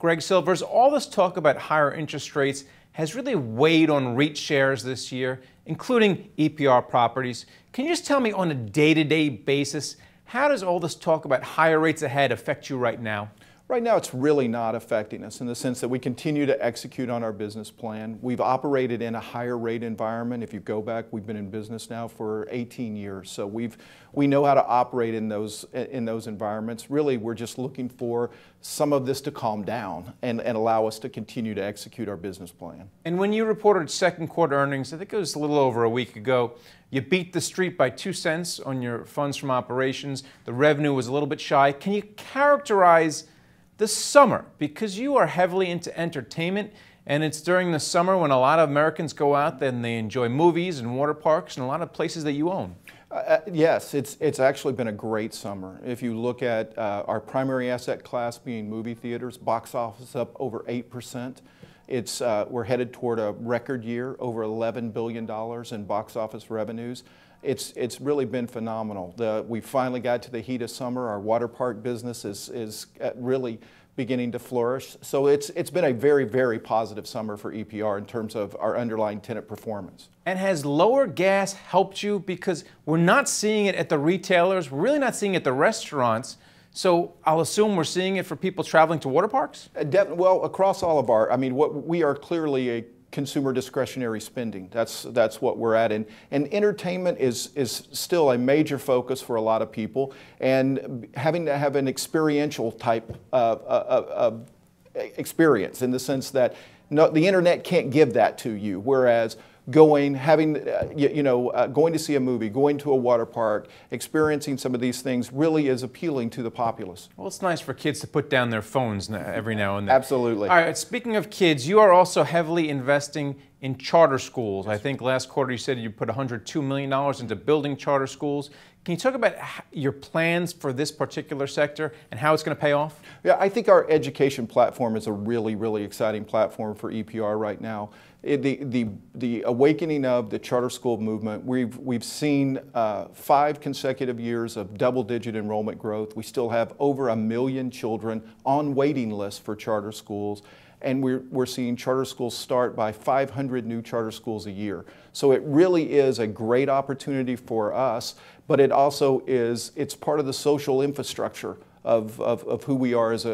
Greg Silvers, all this talk about higher interest rates has really weighed on REIT shares this year, including EPR Properties. Can you just tell me on a day-to-day basis, how does all this talk about higher rates ahead affect you right now? Right now, it's really not affecting us in the sense that we continue to execute on our business plan. We've operated in a higher rate environment. If you go back, we've been in business now for 18 years. So we know how to operate in those environments. Really, we're just looking for some of this to calm down and allow us to continue to execute our business plan. And when you reported second quarter earnings, I think it was a little over a week ago, you beat the street by 2 cents on your funds from operations. The revenue was a little bit shy. Can you characterize the summer, because you are heavily into entertainment, and it's during the summer when a lot of Americans go out and they enjoy movies and water parks and a lot of places that you own? Yes, it's actually been a great summer. If you look at our primary asset class being movie theaters, box office up over 8%. We're headed toward a record year, over $11 billion in box office revenues. It's really been phenomenal. We finally got to the heat of summer. Our water park business is really beginning to flourish. So it's been a very, very positive summer for EPR in terms of our underlying tenant performance. And has lower gas helped you? Because we're not seeing it at the retailers, we're really not seeing it at the restaurants. So I'll assume we're seeing it for people traveling to water parks? Well, across all of we are clearly a consumer discretionary spending. That's what we're at. And entertainment is still a major focus for a lot of people. And having to have an experiential type of experience in the sense that the internet can't give that to you, whereas going to see a movie, going to a water park, experiencing some of these things really is appealing to the populace. Well, it's nice for kids to put down their phones every now and then. Absolutely. All right, speaking of kids, you are also heavily investing in charter schools. I think last quarter you said you put $102 million into building charter schools. Can you talk about your plans for this particular sector and how it's going to pay off? Yeah, I think our education platform is a really, really exciting platform for EPR right now. The awakening of the charter school movement, we've seen 5 consecutive years of double-digit enrollment growth. We still have over 1 million children on waiting lists for charter schools. And we're seeing charter schools start by 500 new charter schools a year. So it really is a great opportunity for us, but it also it's part of the social infrastructure of who we are as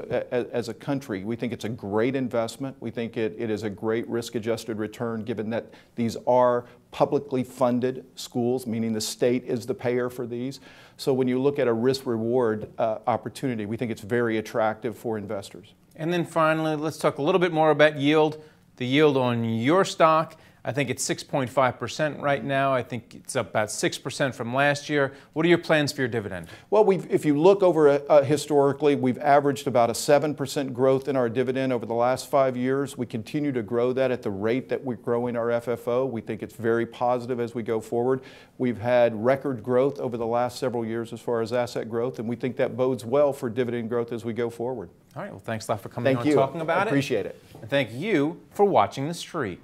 a country. We think it's a great investment. We think it is a great risk-adjusted return given that these are publicly funded schools, meaning the state is the payer for these. So when you look at a risk-reward opportunity, we think it's very attractive for investors. And then finally, let's talk a little bit more about yield. The yield on your stock, I think it's 6.5% right now. I think it's up about 6% from last year. What are your plans for your dividend? Well, if you look over historically, we've averaged about a 7% growth in our dividend over the last 5 years. We continue to grow that at the rate that we're growing our FFO. We think it's very positive as we go forward. We've had record growth over the last several years as far as asset growth, and we think that bodes well for dividend growth as we go forward. All right, well, thanks a lot for coming on and talking about it. I appreciate it. And thank you for watching The Street.